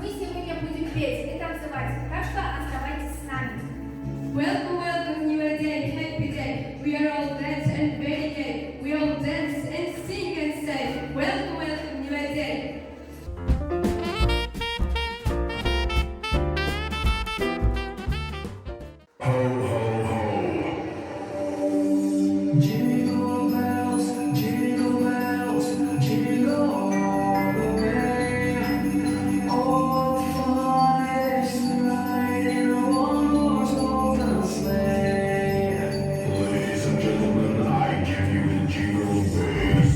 Мы сегодня будем петь и танцевать, так что оставайтесь с нами. Welcome, welcome, new day, happy day. We are all dance and very gay. We all dance and sing and say, welcome, welcome, new day. Jingle bells, jingle all the way. All the fun is to ride in a one-horse open sleigh. Ladies and gentlemen, I give you the jingle bells.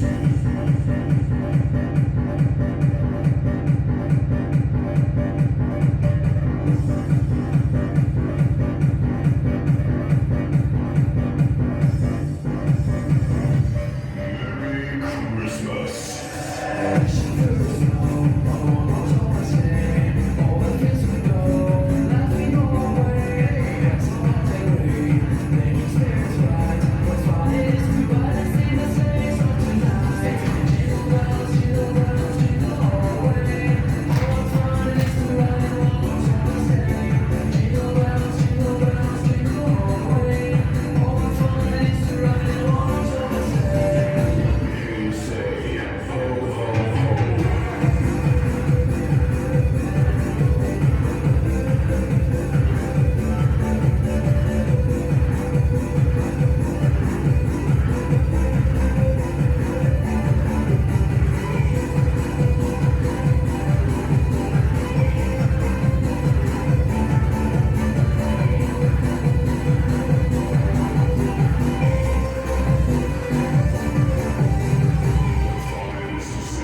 Merry Christmas. You say, ho, ho, ho. Fun is to sing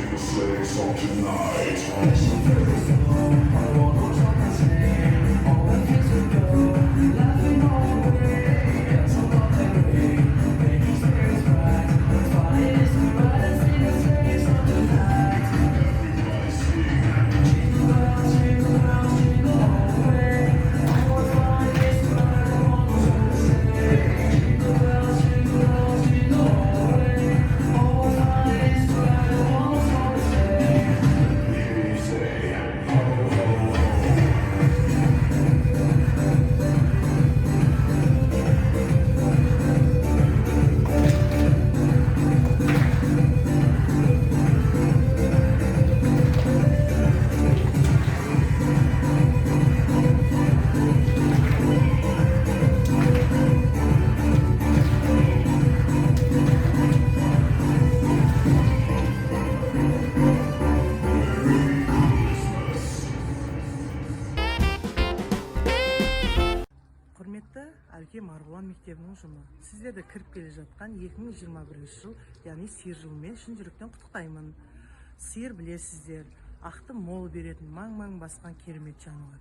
a sleigh song tonight. Everybody sing. You say, ho, ho, ho. Merry Christmas. Құрметті Әлке Марғұлан мектебінің ұжымы, сіздерді кіріп келе жатқан 2021 жыл, яғни сиыр жылымен шын жүректен құттықтаймын. Сиыр білесіздер, ақты мол беретін, маң-маң басқан керемет жануар.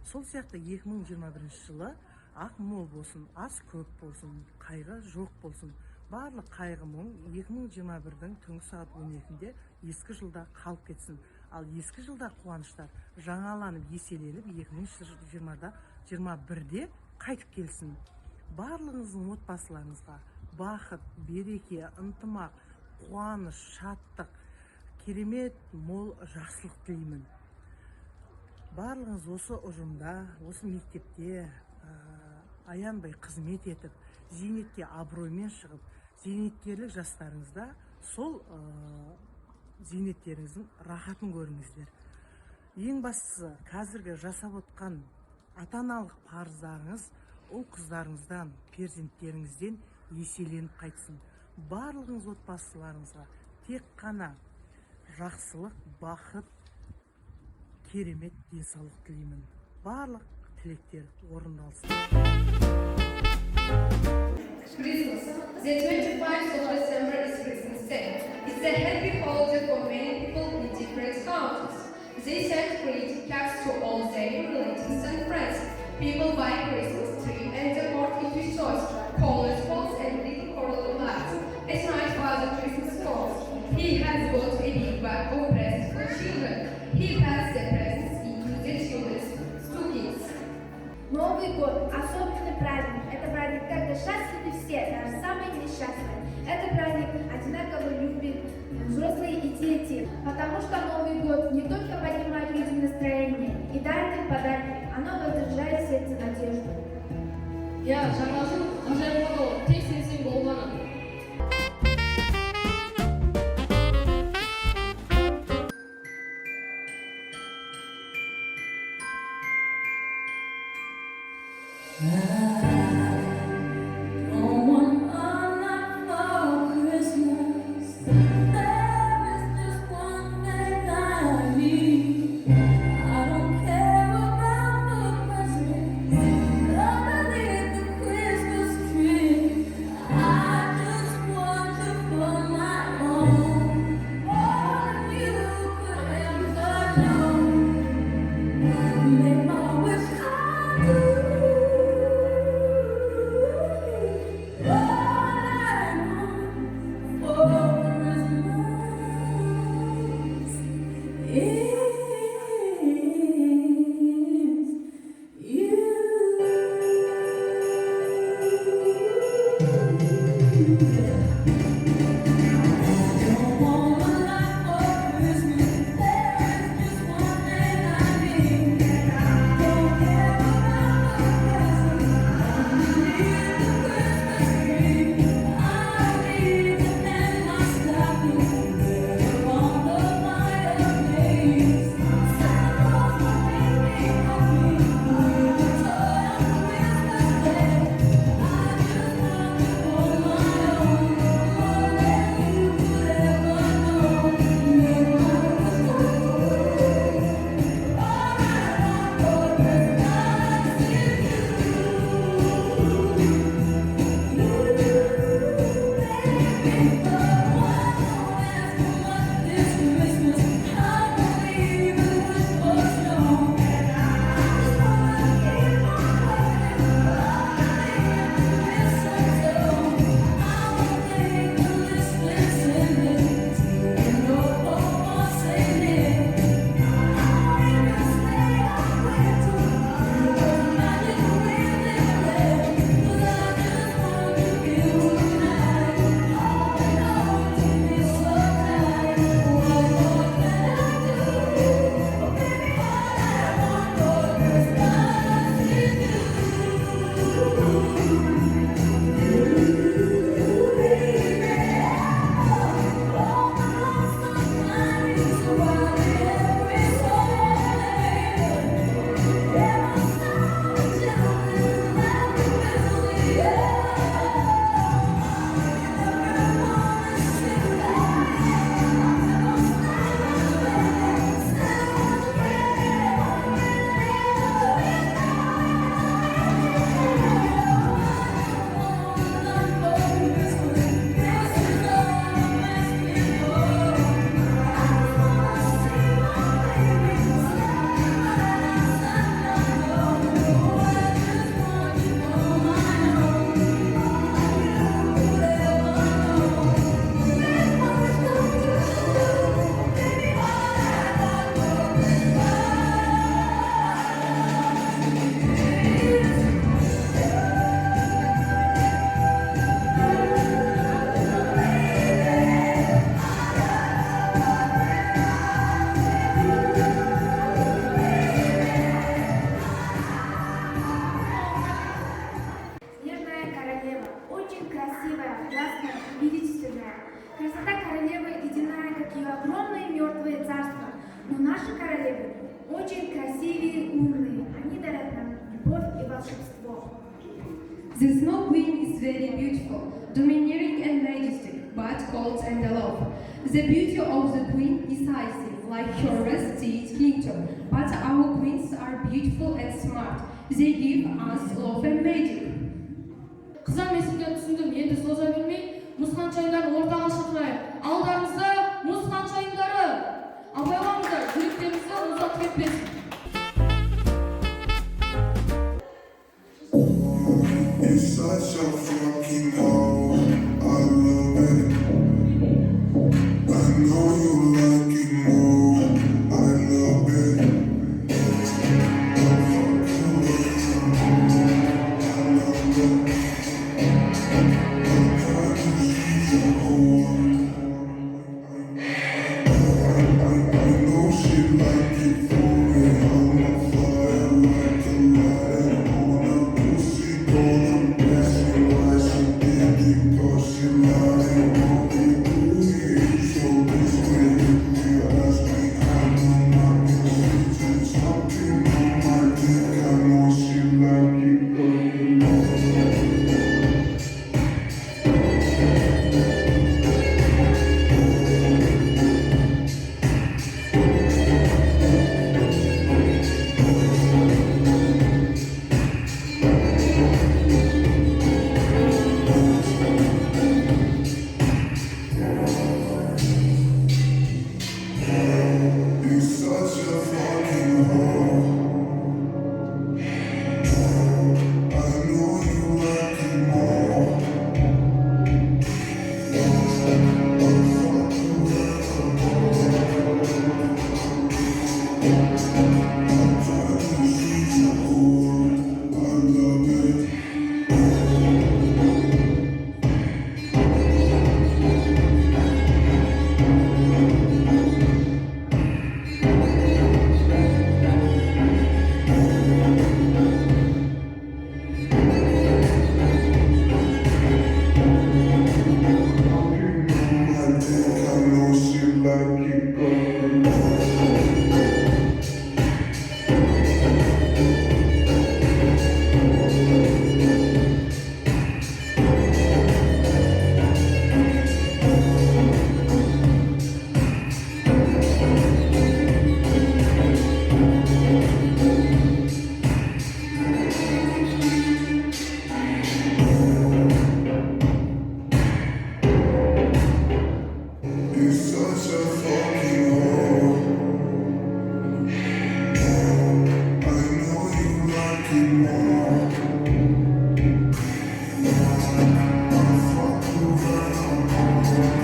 Сол сияқты 2021 жылы ақ мол болсын, ас көп болсын, қайғы жоқ болсын. Барлық қайғы мұң 2021-дің түнгі сағат 12-де ескі жылда қалып кетсін. Ал ескі жылда қуаныштар жаңаланып, еселеніп 2020-да 21-де қайтып келсін. Барлығыңыздың отбасыларыңызға бақыт, береке, ынтымақ, қуаныш, шаттық, керемет мол жақсылық тілеймін. Барлығыңыз осы ұжымда, осы мектепте аянбай қызмет етіп, зейнетке абыроймен шығып, зейнеткерлік жастарыңызда сол зейнеттеріңіздің рахатын көріңіздер. Ең бастысы, қазіргі жасап отқан ата-аналық парыздарыңыз ұл қыздарыңыздан, перзенттеріңізден еселеніп қайтсын. Барлығыңыз отбасыларыңызға тек қана жақсылық, бақыт, керемет денсаулық тілеймін. Барлық тілектер орындалсын. Christmas. The 25th of December is Christmas Day. It's a happy holiday for many people in different countries. They send greeting cards to all their relatives and friends. People buy Christmas tree and decorate it with toys, colors, balls, and little coral lights. At night, Father Christmas calls. He has got a big bag of presents for children. He has the presents into the children's stockings. Новый год – особенный праздник. Это праздник, когда счастливы все, даже самые несчастные. Это праздник одинаково любят взрослые и дети, потому что Новый год не только поднимает людям настроение, подарки. Оно воздержает сердце надежду. Я жаңа жыл ғажайып болады, тек сенсең болғаны. Don't want a lot for Christmas. There is just one thing I need. I don't care about the presents underneath the Christmas tree. I just want you for my own. More than you could ever know. Make my wish come true. Наши королевы очень красивые и умные. Они дарят нам любовь и волшебство. The Snow Queen is very beautiful, domineering and majestic, but cold and aloof. The beauty of the queen is icy, like her rested kingdom, but our queens are beautiful and smart. They give us love and magic. Қызам есімден түсіндім, енді соза бермей, мұз қаншайымдарын ортаға шақырайық. Алдарыңызда мұз қаншайымдары! Абайлаңыздар, жүректеріңізді ұзақ кетпесін. It's such a fucking hole. I love it. I know you like it more. I love it. I know she like it for me. I'm on fire. you more. I fuck you right I love it.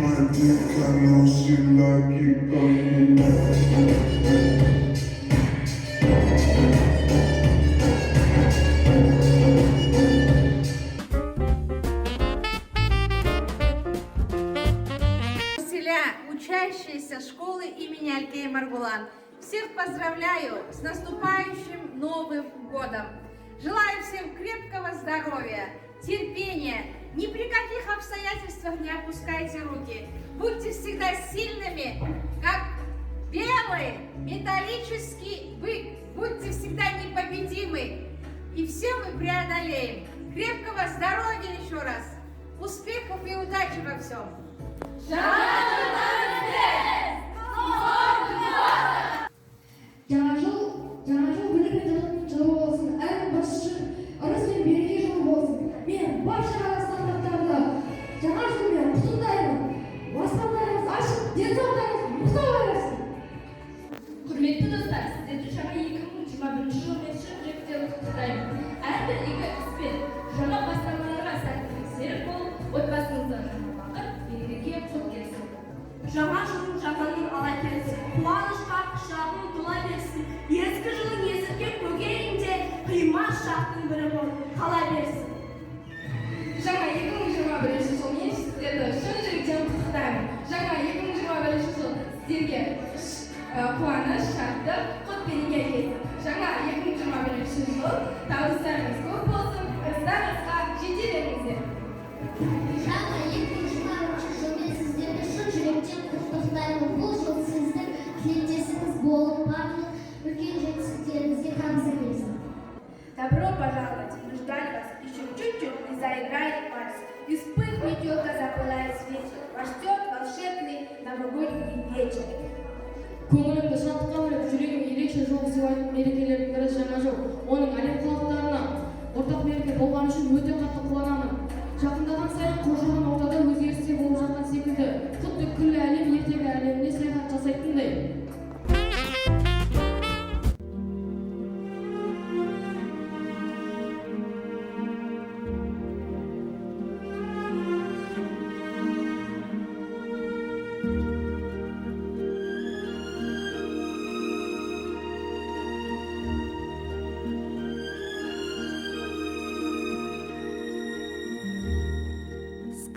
My dick, I know she like it, Учителя, учащиеся школы имени Алькея Маргулан, всех поздравляю с наступающим Новым годом. Желаю всем крепкого здоровья, терпения, ни при каких обстоятельствах не опускайте руки. Будьте всегда сильными, как белый металлический бык. Будьте всегда непобедимы, и все мы преодолеем. Крепкого здоровья еще раз, успехов и удачи во всем. Жаңа жыл бірлік пен жылы болсын. Әрбір басшы ырыс пен береке жылы болсын. Мен барша қазақстандықтарды жаңа жылмен құттықтаймын. Баспаналарыңыз ашық, денсаулықтарыңыз мықты бола берсін. Құрметті достар, сіздерді жаңа 2021 жылмен шын жүректен құттықтаймын. Әрбір игі іс пен жаңа бастамаларға сәттілік серік болып, отбасыңызда жаңа бақыт, береке құт келсін. Жаңа жылың жаңаның ала келсін, қуанышқа құшағың тола берсін, ескі жылың есірке көгерейінде қимас шақтың бірі болып қала берсін. Жаңа 2021 жылмен сіздерді шын жүректен құттықтаймын. Жаңа 2021 жыл сіздерге қуаныш, шаттық, құт береке келсін. Жаңа 2021 жыл табыстарыңыз көп болсын, ырыстарыңызға жете беріңіздер. Жаңа 2020 жылмен сіздерді шын жүректен құттықтаймын. Бұл жыл сіздің тілектесіңіз болып, барлық үлкен жетістіктеріңізге табыс берсін. Добро пожаловать! Мы ждали вас еще чуть-чуть и заиграет вальс. И вспыхнет елка, запылает свечи. Вас ждет волшебный новогодний вечер. Көңілімді шаттыққа бөлеп, жүрегім ерекше жол сыйлайтын мерекелердің бірі жаңа жыл. Оның әлем халықтарына ортақ мереке болғаны үшін өте қатты қуанамын. Жақындаған сайын қоршаған ортада өзгерістер болып жатқан секілді, құдды күллі әлем ертегі әлеміне саяхат жасайтындай.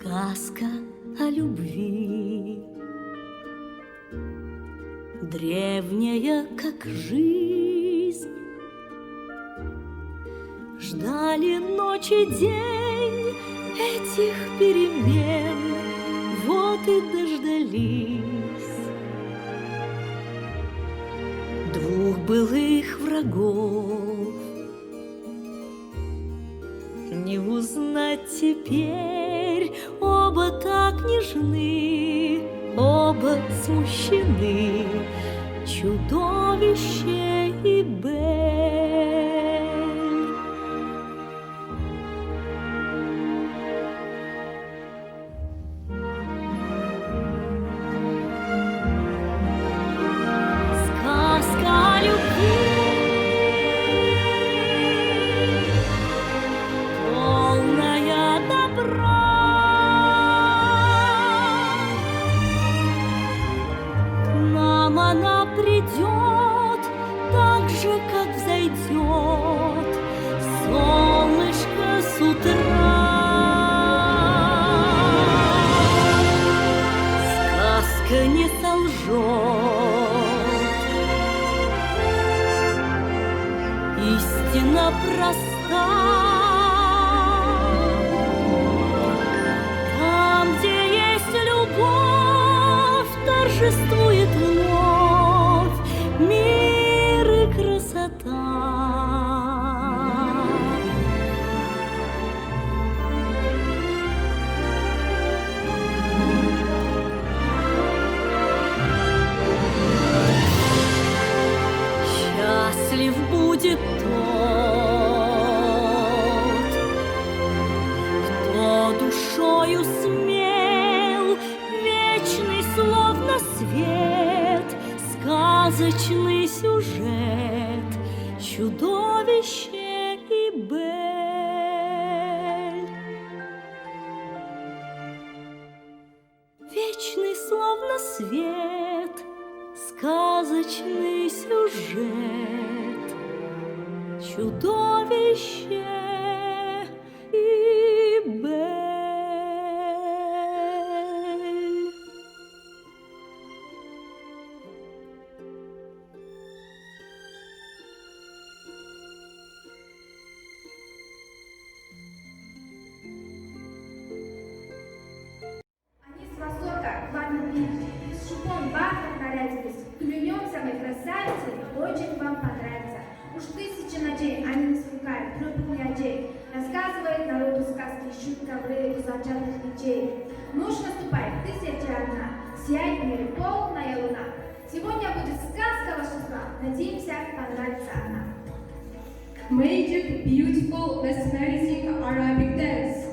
Сказка о любви, древняя, как жизнь. Ждали ночь и день этих перемен, вот и дождались. Двух былых врагов не узнать теперь, оба так нежны, оба смущены, чудовище и Бель. Сказка о любви, полная добра. К нам она придет так же, как взойдет солнышко с утра. Сказка не солжет, истина проста. Там, где есть любовь, торжествует вновь мир и красота. свет сказочный сюжет, чудовище и Бель. Они с восторга вами видят, с шипом бархат нарядились. Клянемся, мы красавицы, очень вам понравится. Уж 1000 ночей они не скукают, любят мячей. Рассказывает народу сказки, ищут ковры у золочатых мечей. Ночь наступает, 1001, сияет в мире полная луна. Сегодня будет сказка волшебства, надеемся, понравится она. Magic, beautiful, mesmerizing Arabic dance.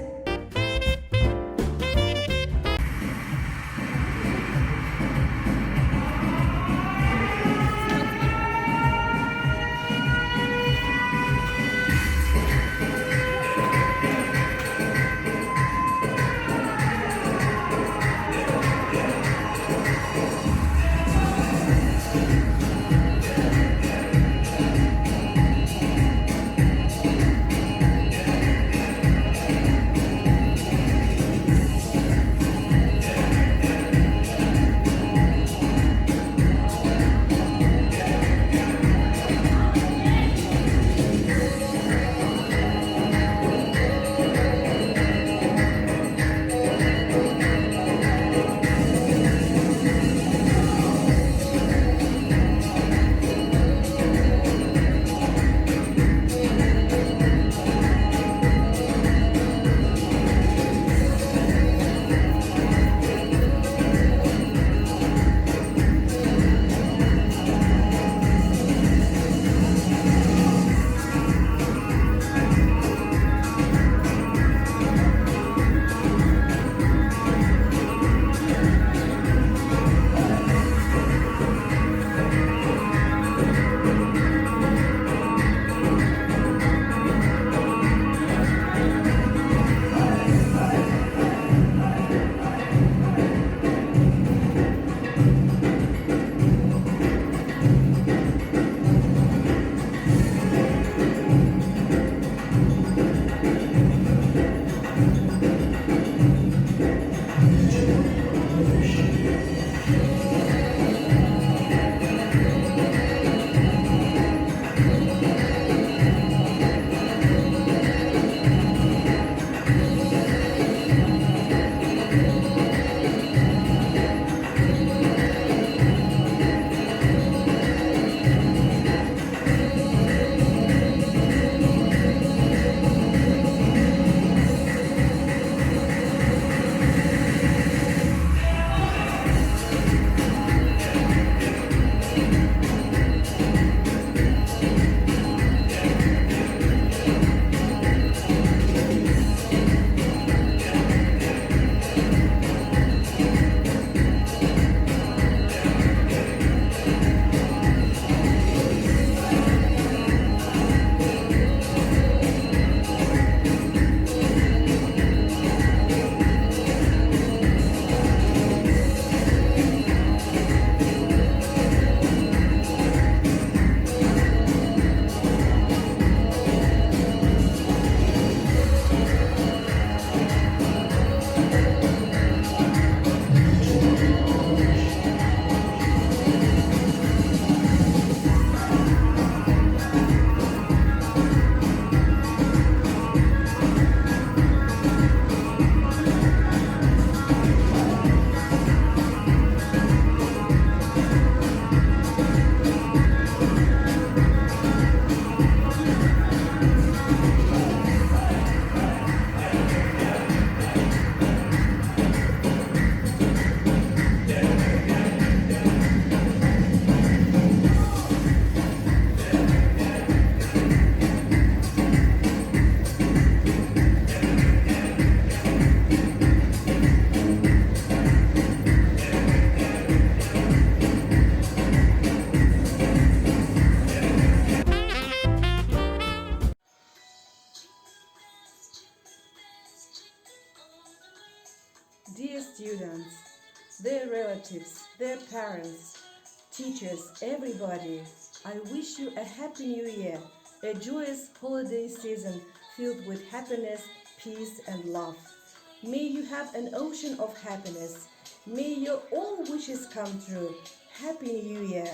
Dear students, their relatives, their parents, teachers, everybody. I wish you a happy new year, a joyous holiday season filled with happiness, peace, and love. May you have an ocean of happiness. May your all wishes come true. Happy New Year!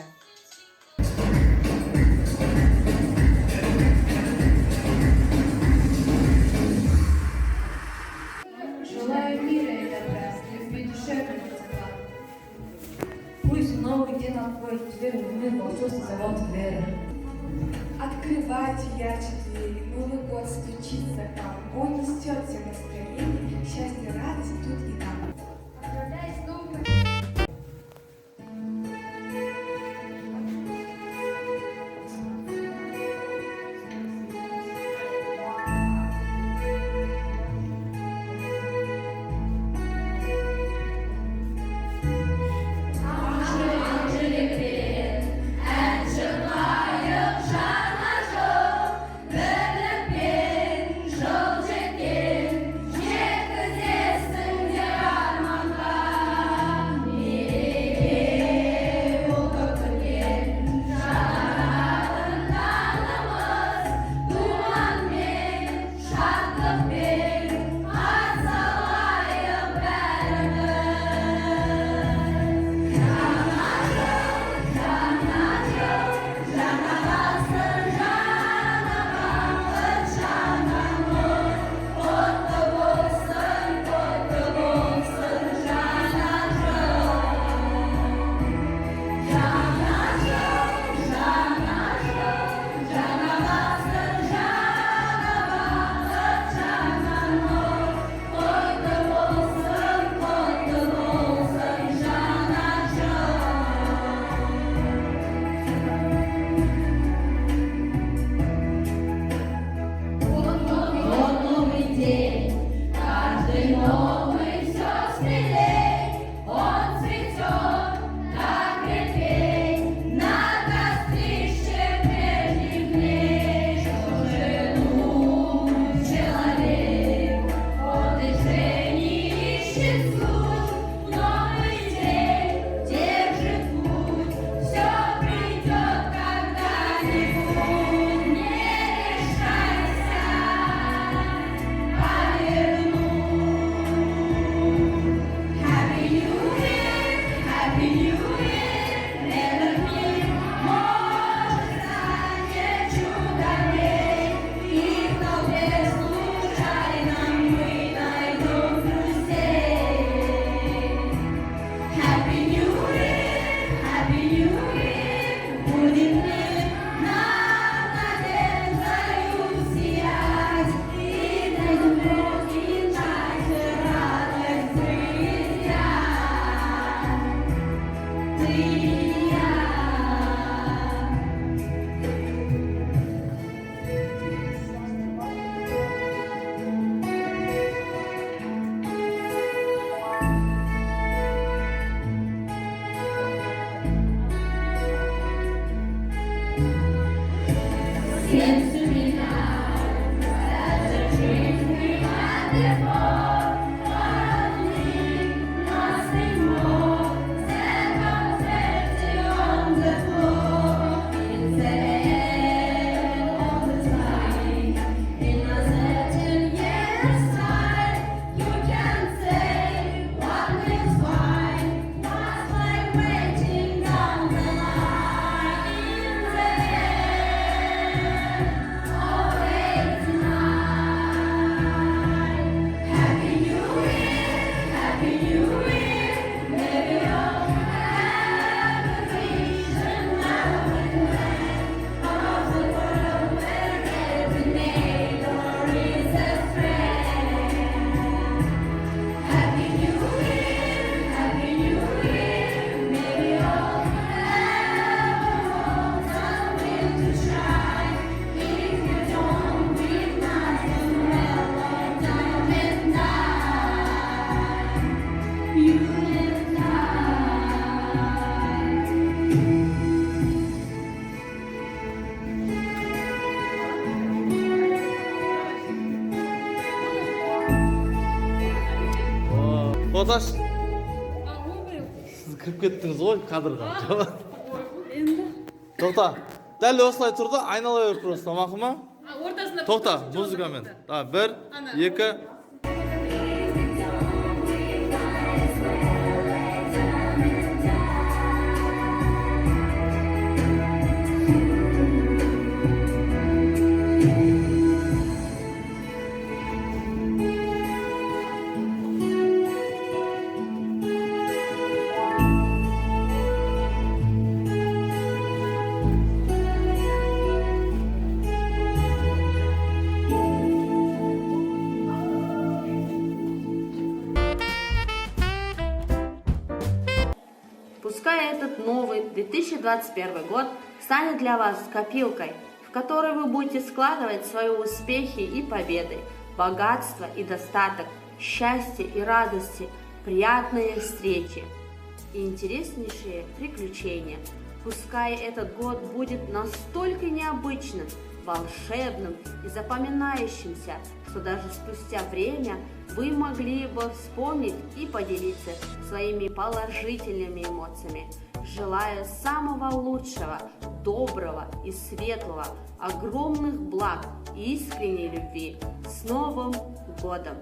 Желаю мира и добра, любви душевных тепла. Пусть новый день откроет дверь в мир волшебства завод веры. Открывайте ярче двери, Новый год стучится к вам. Он несет все настроение, счастье, радость тут и там. Поздравляю с Новым Оташ. Ой, кіріп кеттіңіз ғой кадрға. Тоқта. Дәл осылай тұрды, айнала бер просто, мақұл ма? Тоқта, музыкамен. 1, 2. Пускай этот новый 2021 год станет для вас копилкой, в которой вы будете складывать свои успехи и победы, богатство и достаток, счастье и радости, приятные встречи и интереснейшие приключения. Пускай этот год будет настолько необычным, волшебным и запоминающимся, что даже спустя время вы могли бы вспомнить и поделиться своими положительными эмоциями. Желаю самого лучшего, доброго и светлого, огромных благ и искренней любви. С Новым годом!